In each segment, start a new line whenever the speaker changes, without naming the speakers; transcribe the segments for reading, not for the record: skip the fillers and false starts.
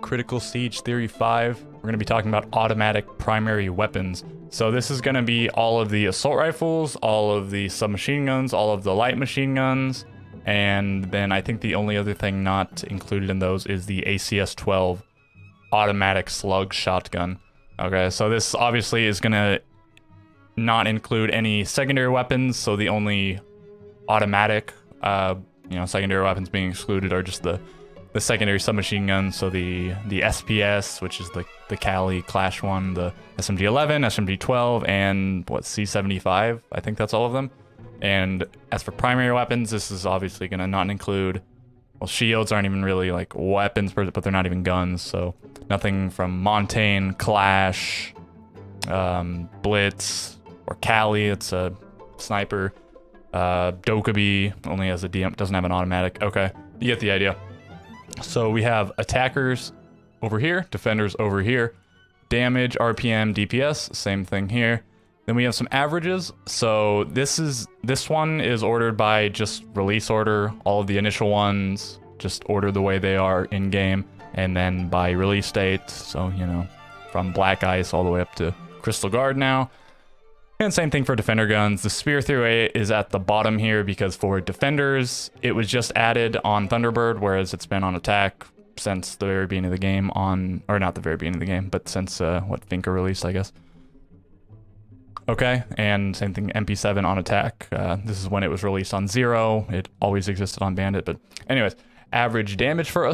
Critical Siege Theory 5. We're going to be talking about automatic primary weapons. So this is going to be all of the assault rifles, all of the submachine guns, all of the light machine guns, and then I think the only other thing not included in those is the ACS-12 automatic slug shotgun. Okay, so this obviously is going to not include any secondary weapons, so the only automatic secondary weapons being excluded are just the secondary submachine guns, so the SPS, which is the Cali Clash one, the SMG-11, SMG-12, and C-75. I think that's all of them. And as for primary weapons, this is obviously going to not include, well, shields aren't even really like weapons, but they're not even guns, so nothing from Montaigne, Clash, Blitz, or Cali. It's a sniper. Dokkaebi only has a DM, doesn't have an automatic. Okay, you get the idea. So we have attackers over here, defenders over here, damage, RPM, DPS, same thing here. Then we have some averages. So this one is ordered by just release order. All of the initial ones just order the way they are in game, and then by release date. So, you know, from Black Ice all the way up to Crystal Guard now. And same thing for defender guns. The Spear through 8 is at the bottom here because for defenders, it was just added on Thunderbird, whereas it's been on attack since the very beginning of the game or not the very beginning of the game, but since Finka released, I guess. Okay, and same thing, MP7 on attack. This is when it was released on 0. It always existed on Bandit, but anyways, average damage for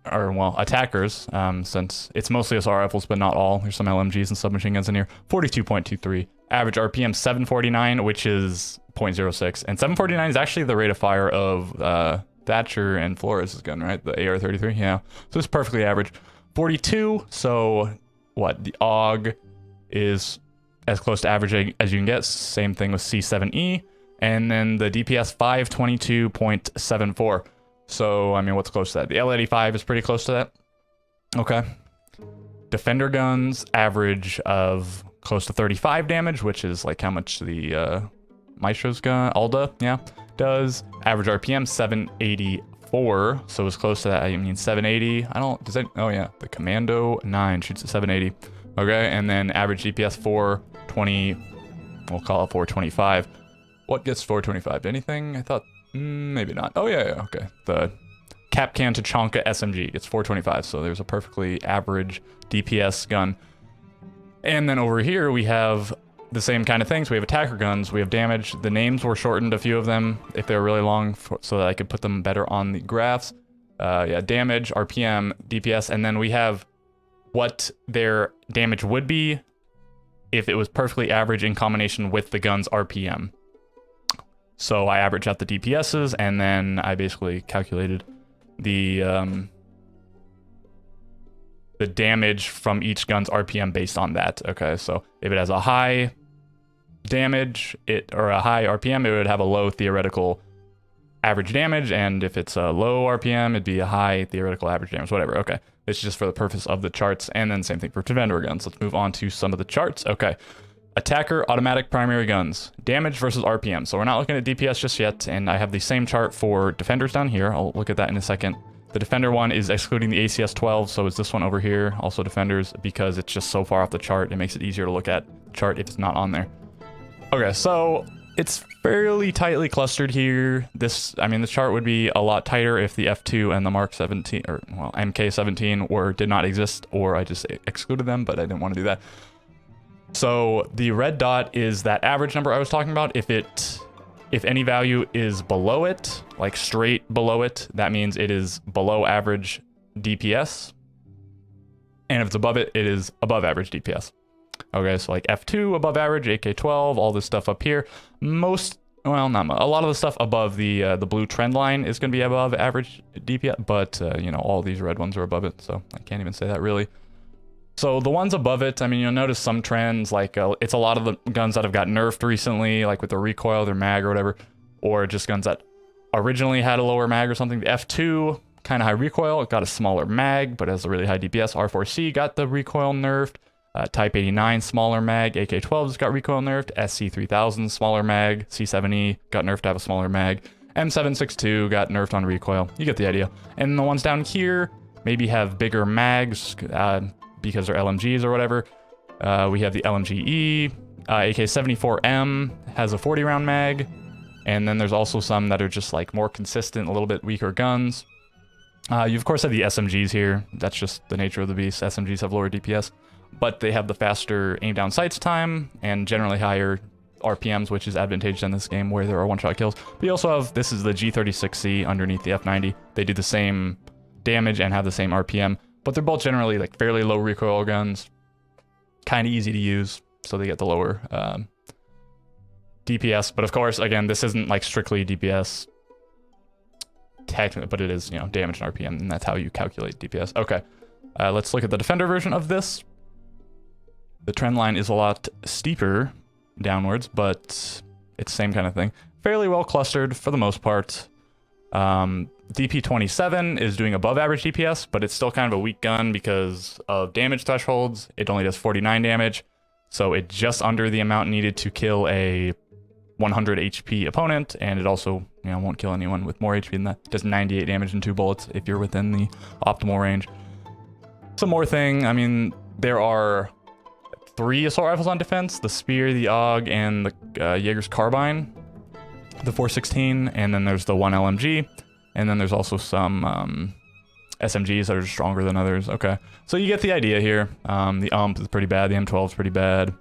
attackers, since it's mostly assault rifles, but not all. There's some LMGs and submachine guns in here. 42.23. Average RPM 749, which is 0.06. And 749 is actually the rate of fire of Thatcher and Flores' gun, right? The AR-33, yeah. So it's perfectly average. 42, so what? The AUG is as close to average as you can get. Same thing with C7E. And then the DPS 522.74. So, I mean, what's close to that? The L85 is pretty close to that. Okay. Defender guns average of close to 35 damage, which is like how much the Maestro's gun, Alda, yeah, does. Average RPM 784, so it's close to that. I mean 780. Oh yeah, the Commando 9 shoots at 780. Okay, and then average DPS 420. We'll call it 425. What gets 425? Anything? I thought maybe not. Oh yeah, okay. The Kapkan Tachanka SMG gets 425, so there's a perfectly average DPS gun. And then over here, we have the same kind of things. We have attacker guns, we have damage. The names were shortened, a few of them, if they were really long, so that I could put them better on the graphs. Yeah, damage, RPM, DPS, and then we have what their damage would be if it was perfectly average in combination with the gun's RPM. So I averaged out the DPSs, and then I basically calculated the damage from each gun's RPM based on that. Okay, so if it has a high damage, or a high RPM, it would have a low theoretical average damage, and if it's a low RPM, it'd be a high theoretical average damage, whatever. Okay, this is just for the purpose of the charts, and then same thing for defender guns. Let's move on to some of the charts. Okay, attacker automatic primary guns, damage versus RPM. So we're not looking at DPS just yet, and I have the same chart for defenders down here. I'll look at that in a second. The defender one is excluding the ACS-12, so is this one over here, also defenders, because it's just so far off the chart. It makes it easier to look at the chart if it's not on there. Okay, so it's fairly tightly clustered here. This chart would be a lot tighter if the F2 and the Mark 17, or well, MK17 did not exist, or I just excluded them, but I didn't want to do that. So the red dot is that average number I was talking about. If any value is below it, like straight below it, that means it is below average DPS. And if it's above it, it is above average DPS. Okay, so like F2 above average, AK-12, all this stuff up here. A lot of the stuff above the blue trend line is going to be above average DPS, but all these red ones are above it, so I can't even say that really. So the ones above it, I mean, you'll notice some trends, like it's a lot of the guns that have got nerfed recently, like with the recoil, their mag or whatever, or just guns that originally had a lower mag or something. The F2, kind of high recoil, it got a smaller mag, but has a really high DPS. R4C got the recoil nerfed. Type 89, smaller mag. AK-12's got recoil nerfed. SC3000, smaller mag. C7E got nerfed to have a smaller mag. M762 got nerfed on recoil. You get the idea. And the ones down here, maybe have bigger mags because they're LMGs or whatever. We have the LMGE, AK-74M has a 40 round mag, and then there's also some that are just like more consistent, a little bit weaker guns. You of course have the SMGs here. That's just the nature of the beast. SMGs have lower DPS, but they have the faster aim down sights time and generally higher RPMs, which is advantageous in this game where there are one-shot kills. But you also have, this is the G36C underneath the F90. They do the same damage and have the same RPM, but they're both generally like fairly low recoil guns, kind of easy to use, so they get the lower DPS. But of course, again, this isn't like strictly DPS technically, but it is, you know, damage and RPM, and that's how you calculate DPS. Okay, let's look at the Defender version of this. The trend line is a lot steeper downwards, but it's the same kind of thing. Fairly well clustered for the most part. DP27 is doing above average DPS, but it's still kind of a weak gun because of damage thresholds. It only does 49 damage, so it's just under the amount needed to kill a 100 HP opponent, and it also, you know, won't kill anyone with more HP than that. It does 98 damage in 2 bullets if you're within the optimal range. Some more thing, I mean, there are 3 assault rifles on defense: the Spear, the AUG, and the Jaeger's Carbine, the 416, and then there's the 1 LMG, and then there's also some SMGs that are stronger than others. Okay, so you get the idea here. The UMP is pretty bad, the M12 is pretty bad.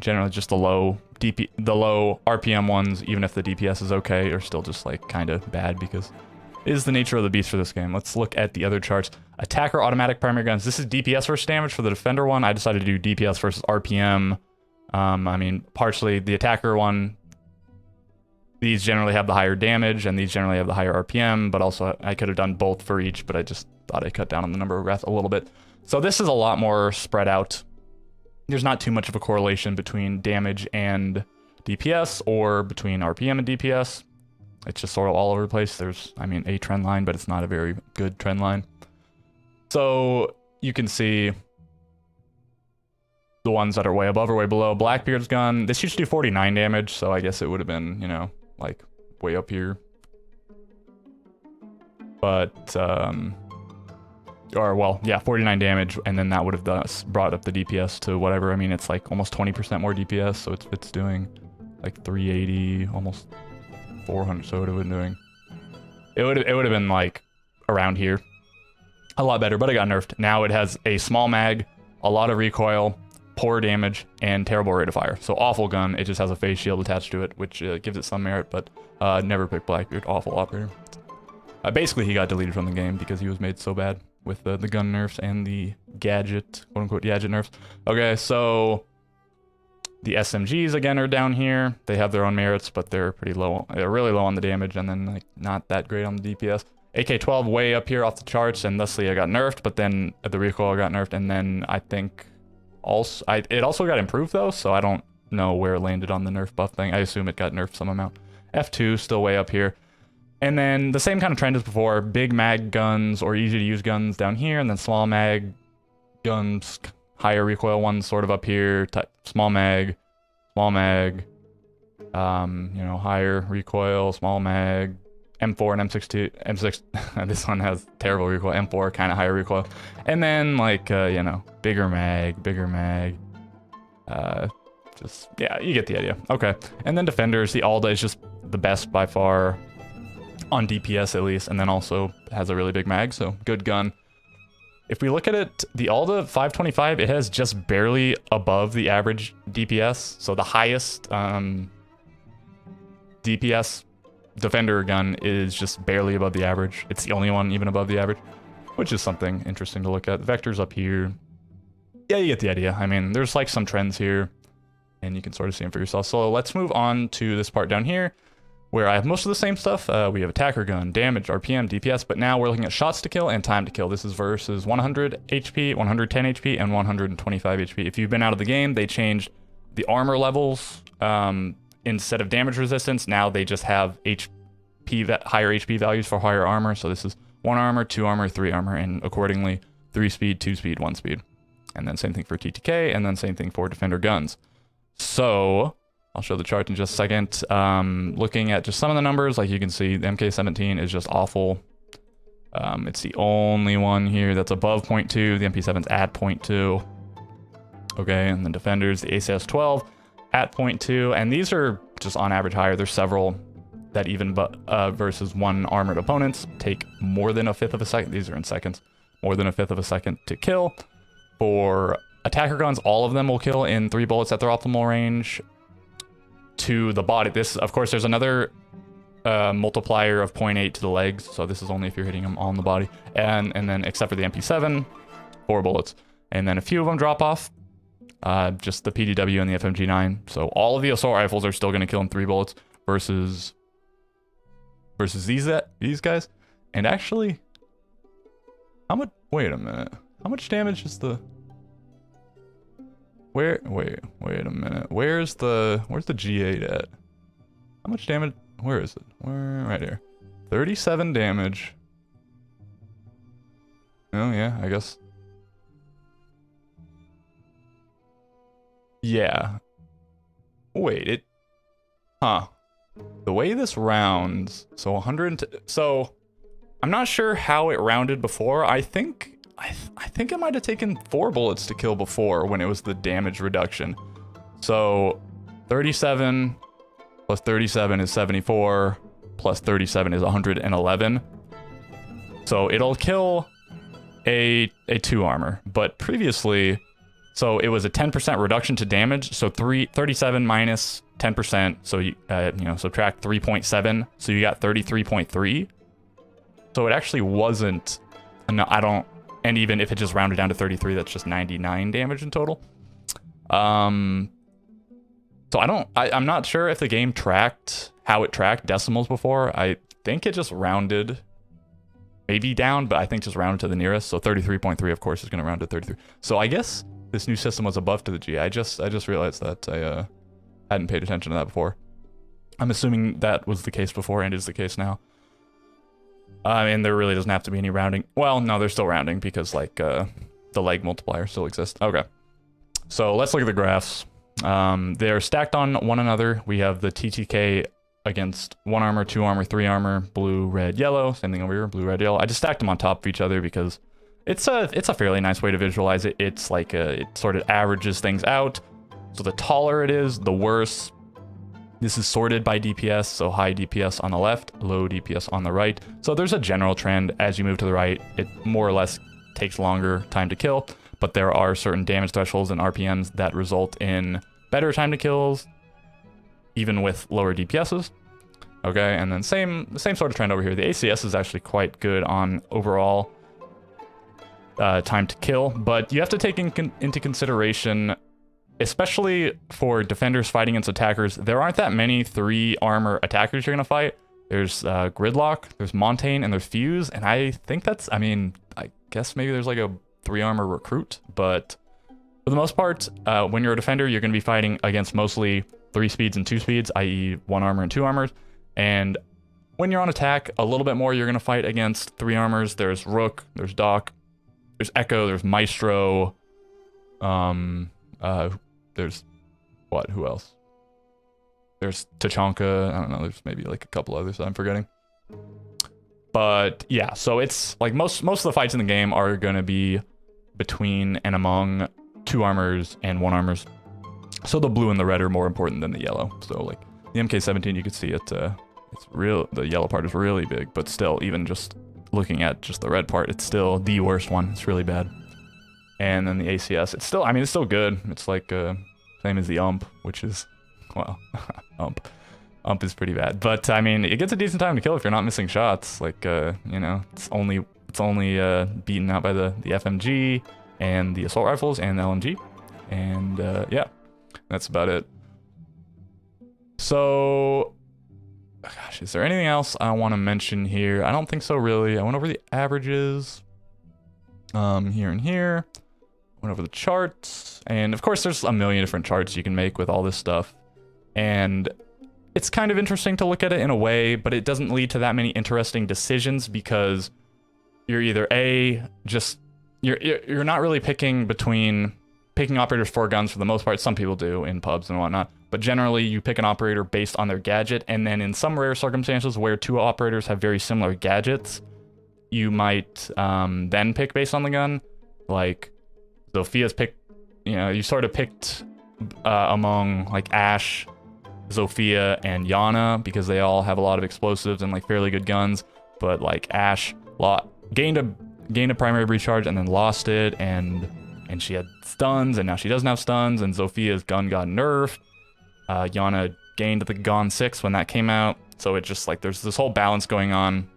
Generally just the low RPM ones, even if the DPS is okay, are still just like kind of bad because it is the nature of the beast for this game. Let's look at the other charts. Attacker automatic primary guns. This is DPS versus damage for the Defender one. I decided to do DPS versus RPM. I mean, partially the Attacker one, these generally have the higher damage and these generally have the higher RPM, but also I could have done both for each, but I just thought I'd cut down on the number of breaths a little bit. So this is a lot more spread out. There's not too much of a correlation between damage and DPS or between RPM and DPS. It's just sort of all over the place. There's, I mean, a trend line, but it's not a very good trend line. So you can see the ones that are way above or way below. Blackbeard's gun, this used to do 49 damage, so I guess it would have been, you know, like way up here. But, or well, yeah, 49 damage, and then that would have thus brought up the DPS to whatever. I mean, it's like almost 20% more DPS, so it's doing like 380, almost 400, so it would have been doing, it would have been like around here. A lot better, but it got nerfed. Now it has a small mag, a lot of recoil, poor damage, and terrible rate of fire. So awful gun. It just has a phase shield attached to it, which gives it some merit, but never pick Blackbeard. Awful operator. Basically, he got deleted from the game because he was made so bad with the gun nerfs and the gadget, quote-unquote gadget nerfs. Okay, so the SMGs, again, are down here. They have their own merits, but they're pretty low. They're really low on the damage, and then like not that great on the DPS. AK-12 way up here off the charts, and thusly it got nerfed, but then the recoil got nerfed, and then I think also it also got improved though, so I don't know where it landed on the nerf buff thing. I assume it got nerfed some amount. F2 still way up here. And then the same kind of trend as before, big mag guns or easy to use guns down here, and then small mag guns, higher recoil ones sort of up here, small mag, you know, higher recoil, small mag, M4 and M6, this one has terrible recoil, M4, kind of higher recoil. And then like, you know, bigger mag, just, yeah, you get the idea. Okay, and then Defenders, the Alda is just the best by far, on DPS at least, and then also has a really big mag, so good gun. If we look at it, the Alda 525, it has just barely above the average DPS, so the highest DPS Defender gun is just barely above the average. It's the only one even above the average, which is something interesting to look at. The Vector's up here. Yeah, you get the idea. I mean, there's like some trends here, and you can sort of see them for yourself. So let's move on to this part down here, where I have most of the same stuff. We have attacker gun, damage, RPM, DPS, but now we're looking at shots to kill and time to kill. This is versus 100 HP, 110 HP, and 125 HP. If you've been out of the game, they changed the armor levels. Instead of damage resistance, now they just have higher HP values for higher armor. So this is 1 armor, 2 armor, 3 armor, and accordingly 3 speed, 2 speed, 1 speed. And then same thing for TTK, and then same thing for Defender guns. So I'll show the chart in just a second. Looking at just some of the numbers, like you can see, the MK17 is just awful. It's the only one here that's above 0.2. The MP7's at 0.2. Okay, and the Defenders, the ACS-12 at 0.2. And these are just on average higher. There's several that even versus one armored opponents take more than a fifth of a second. These are in seconds. More than a fifth of a second to kill. For attacker guns, all of them will kill in 3 bullets at their optimal range. To the body, this, of course, there's another multiplier of 0.8 to the legs, so this is only if you're hitting them on the body. And then, except for the MP7, 4 bullets. And then a few of them drop off. Just the PDW and the FMG9. So all of the assault rifles are still going to kill in 3 bullets versus these guys. And actually, how much? Wait a minute. How much damage is the? Wait a minute. Where's the G8 at? How much damage? Where is it? Right here. 37 damage. Oh yeah, I guess. Yeah. Wait, huh. The way this rounds, so 100, so I'm not sure how it rounded before. I think it might have taken 4 bullets to kill before when it was the damage reduction. So 37 plus 37 is 74, plus 37 is 111. So it'll kill a 2 armor, but previously, so it was a 10% reduction to damage. So 37 minus 10%. So you subtract 3.7. So you got 33.3. So it actually wasn't. No, I don't. And even if it just rounded down to 33, that's just 99 damage in total. So I'm not sure if the game tracked how it tracked decimals before. I think it just rounded maybe down, but I think just rounded to the nearest. So 33.3, of course, is going to round to 33. So I guess this new system was a buff to the G. I just realized that I hadn't paid attention to that before. I'm assuming that was the case before and is the case now. And there really doesn't have to be any rounding. Well, no, they're still rounding because like the leg multiplier still exists. Okay, so let's look at the graphs. They're stacked on one another. We have the TTK against 1 armor, 2 armor, 3 armor, blue, red, yellow. Same thing over here, blue, red, yellow. I just stacked them on top of each other because it's a fairly nice way to visualize it. It's like it sort of averages things out. So the taller it is, the worse. This is sorted by DPS, so high DPS on the left, low DPS on the right. So there's a general trend as you move to the right. It more or less takes longer time to kill, but there are certain damage thresholds and RPMs that result in better time to kills, even with lower DPSs. Okay, and then the same sort of trend over here. The ACS is actually quite good on overall time to kill, but you have to take into consideration, especially for defenders fighting against attackers, there aren't that many 3 armor attackers you're going to fight. There's Gridlock, there's Montaigne, and there's Fuse, and I think that's, I guess maybe there's like a 3 armor recruit, but for the most part, when you're a defender, you're going to be fighting against mostly 3 speeds and 2 speeds, i.e. 1 armor and 2 armors, and when you're on attack, a little bit more, you're going to fight against 3 armors. There's Rook, there's Doc, there's Echo, there's Maestro, there's what? Who else? There's Tachanka. I don't know. There's maybe like a couple others that I'm forgetting. But yeah, so it's like most of the fights in the game are going to be between and among 2 armors and 1 armors. So the blue and the red are more important than the yellow. So like the MK17, you could see it. It's real. The yellow part is really big, but still, even just looking at just the red part, it's still the worst one. It's really bad. And then the ACS, it's still good. It's like same as the UMP, which is, well, UMP is pretty bad. But I mean, it gets a decent time to kill if you're not missing shots. Like it's only beaten out by the FMG and the assault rifles and the LMG, and yeah, that's about it. So, gosh, is there anything else I want to mention here? I don't think so, really. I went over the averages, here and here. Went over the charts, and of course there's a million different charts you can make with all this stuff, and it's kind of interesting to look at it in a way, but it doesn't lead to that many interesting decisions because you're either you're not really picking operators for guns for the most part. Some people do in pubs and whatnot, but generally you pick an operator based on their gadget, and then in some rare circumstances where 2 operators have very similar gadgets, you might then pick based on the gun. Like, Zophia's picked, you sort of picked among like Ash, Zofia, and Yana because they all have a lot of explosives and like fairly good guns. But like Ash gained a primary recharge and then lost it, and she had stuns and now she doesn't have stuns, and Zophia's gun got nerfed. Yana gained the Gon 6 when that came out, so it just like there's this whole balance going on.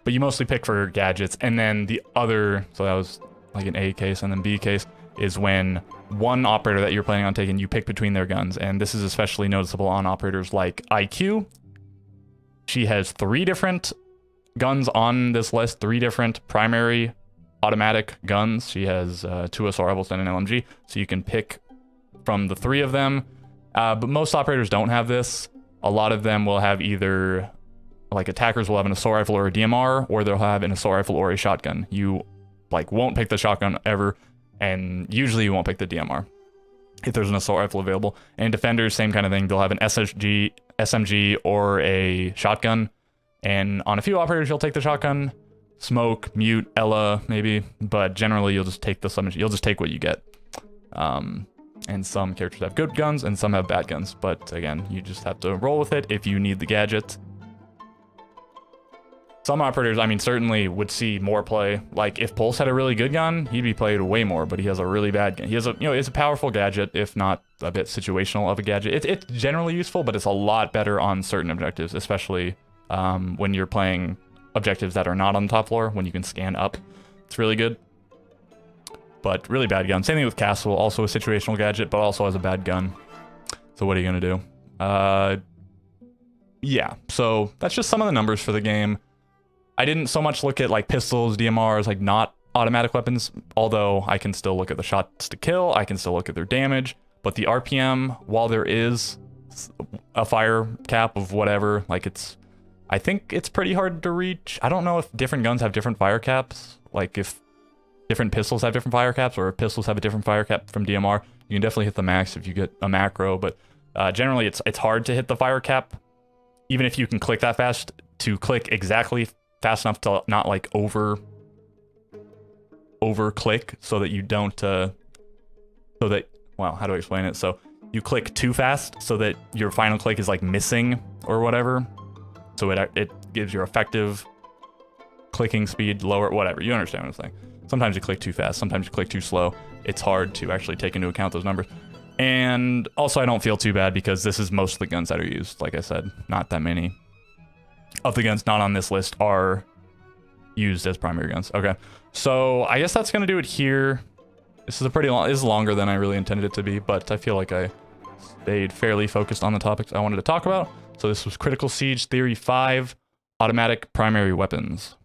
But you mostly pick for gadgets, and then the other, so that was like an A case, and then B case is when one operator that you're planning on taking, you pick between their guns, and this is especially noticeable on operators like IQ. She has 3 different guns on this list, 3 different primary automatic guns. She has 2 assault rifles and an LMG, so you can pick from the 3 of them. But most operators don't have this. A lot of them will have either, like attackers will have an assault rifle or a DMR, or they'll have an assault rifle or a shotgun. You like won't pick the shotgun ever, and usually you won't pick the DMR if there's an assault rifle available. And defenders, same kind of thing. They'll have an SMG or a shotgun. And on a few operators, you'll take the shotgun. Smoke, Mute, Ella, maybe. But generally, you'll just take the SMG. You'll just take what you get. And some characters have good guns, and some have bad guns. But again, you just have to roll with it if you need the gadget. Some operators, I mean, certainly would see more play. Like, if Pulse had a really good gun, he'd be played way more, but he has a really bad gun. He has a, it's a powerful gadget, if not a bit situational of a gadget. It's generally useful, but it's a lot better on certain objectives, especially when you're playing objectives that are not on the top floor, when you can scan up. It's really good. But really bad gun. Same thing with Castle, also a situational gadget, but also has a bad gun. So what are you gonna do? Yeah, so that's just some of the numbers for the game. I didn't so much look at like pistols, DMRs, like not automatic weapons, although I can still look at the shots to kill, I can still look at their damage, but the RPM, while there is a fire cap of whatever, like I think it's pretty hard to reach. I don't know if different guns have different fire caps, like if different pistols have different fire caps, or if pistols have a different fire cap from DMR. You can definitely hit the max if you get a macro, but generally it's hard to hit the fire cap, even if you can click that fast, to click exactly fast enough to not like over click, so that you don't well, how do I explain it? So you click too fast so that your final click is like missing or whatever, so it gives your effective clicking speed lower, whatever. You understand what I'm saying. Sometimes you click too fast, sometimes you click too slow. It's hard to actually take into account those numbers. And also, I don't feel too bad because this is most of the guns that are used. Like I said, not that many of the guns not on this list are used as primary guns. Okay, so I guess that's gonna do it here. This is a pretty long, this is longer than I really intended it to be, but I feel like I stayed fairly focused on the topics I wanted to talk about. So this was Critical Siege Theory 5, Automatic Primary Weapons.